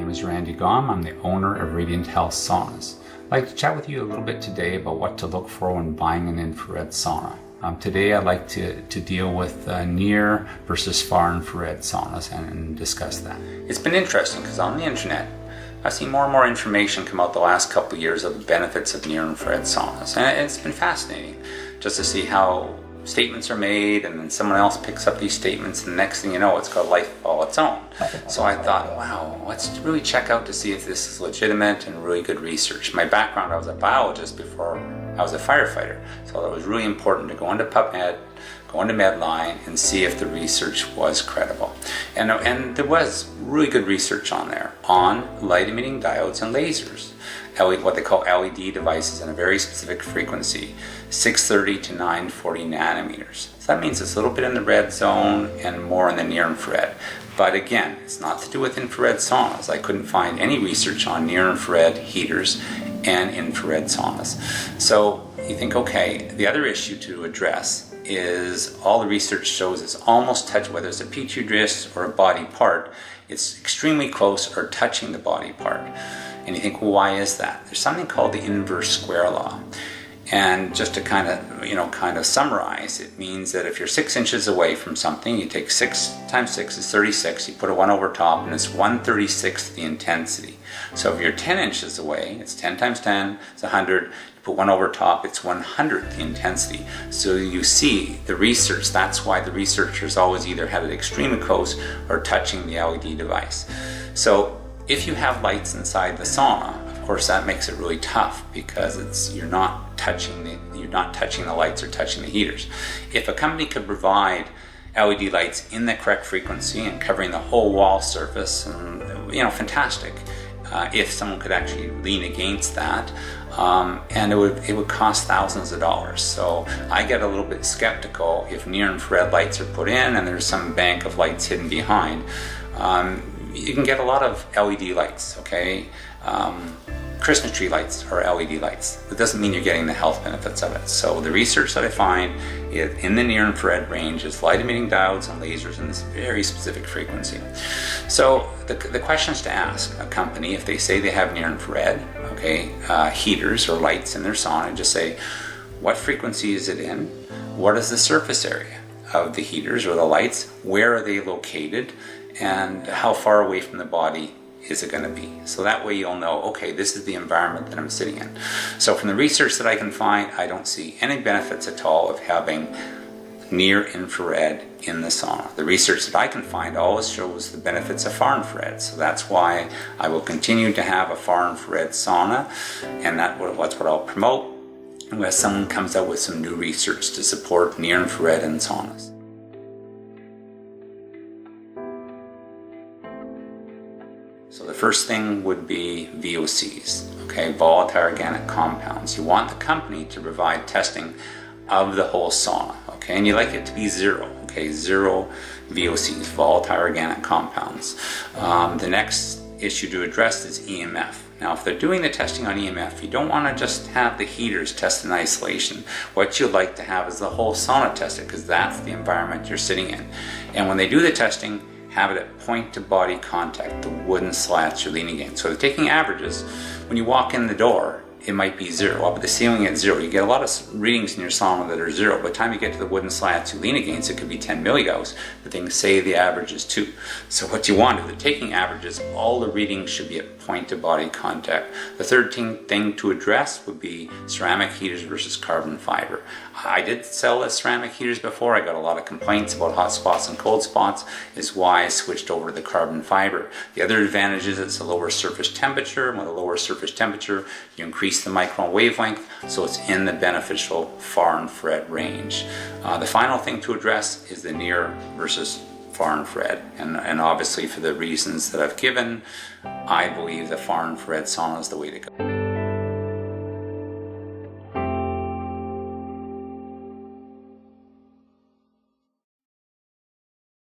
name is Randy Gomm. I'm the owner of Radiant Health Saunas. I'd like to chat with you a little bit today about what to look for when buying an infrared sauna. Today I'd like to deal with near versus far infrared saunas and discuss that. It's been interesting because on the internet I've seen more and more information come out the last couple of years of the benefits of near infrared saunas, and it's been fascinating just to see how statements are made, and then someone else picks up these statements, and the next thing you know, it's got a life all its own. So I thought, wow, let's really check out to see if this is legitimate and really good research. My background, I was a biologist before I was a firefighter, so it was really important to go into PubMed, go into Medline, and see if the research was credible. And there was really good research on there on light emitting diodes and lasers, what they call LED devices in a very specific frequency, 630 to 940 nanometers. So that means it's a little bit in the red zone and more in the near infrared. But again, it's not to do with infrared saunas. I couldn't find any research on near infrared heaters and infrared saunas. So you think, okay, the other issue to address is all the research shows it's almost touch, whether it's a petri dish or a body part, it's extremely close or touching the body part. And you think, well, why is that? There's something called the inverse square law. And just to kind of summarize, it means that if you're 6 inches away from something, you take 6 times 6 is 36, you put a 1 over top, and it's 1/36 the intensity. So if you're 10 inches away, it's 10 times 10, it's 100, you put 1 over top, it's 100 the intensity. So you see the research, that's why the researchers always either had it extremely close or touching the LED device. So if you have lights inside the sauna, of course that makes it really tough because you're not touching the lights or touching the heaters. If a company could provide LED lights in the correct frequency and covering the whole wall surface, and fantastic. If someone could actually lean against that, and it would cost thousands of dollars. So I get a little bit skeptical if near infrared lights are put in and there's some bank of lights hidden behind. You can get a lot of LED lights, okay? Christmas tree lights are LED lights. It doesn't mean you're getting the health benefits of it. So the research that I find in the near infrared range is light emitting diodes and lasers in this very specific frequency. So the questions to ask a company if they say they have near infrared, okay, heaters or lights in their sauna, just say, what frequency is it in? What is the surface area of the heaters or the lights? Where are they located? And how far away from the body is it going to be? So that way you'll know, okay, this is the environment that I'm sitting in. So from the research that I can find, I don't see any benefits at all of having near infrared in the sauna. The research that I can find always shows the benefits of far infrared. So that's why I will continue to have a far infrared sauna, and that's what I'll promote unless someone comes out with some new research to support near infrared in saunas. So the first thing would be VOCs, okay, volatile organic compounds. You want the company to provide testing of the whole sauna, okay, and you like it to be zero, okay, zero VOCs, volatile organic compounds. The next issue to address is EMF. Now, if they're doing the testing on EMF, you don't want to just have the heaters test in isolation. What you'd like to have is the whole sauna tested, because that's the environment you're sitting in. And when they do the testing, have it at point-to-body contact, the wooden slats you're leaning against. So they're taking averages. When you walk in the door, it might be 0. Up at the ceiling at 0. You get a lot of readings in your sauna that are 0. By the time you get to the wooden slats you lean against, it could be 10 milligauss, but they can say the average is 2. So what you want, if they're taking averages, all the readings should be at point-to-body contact. The third thing to address would be ceramic heaters versus carbon fiber. I did sell as ceramic heaters before. I got a lot of complaints about hot spots and cold spots, is why I switched over to the carbon fiber. The other advantage is it's a lower surface temperature, and with a lower surface temperature you increase the micron wavelength, so it's in the beneficial far infrared range. The final thing to address is the near versus far infrared, and obviously for the reasons that I've given, I believe the far infrared sauna is the way to go.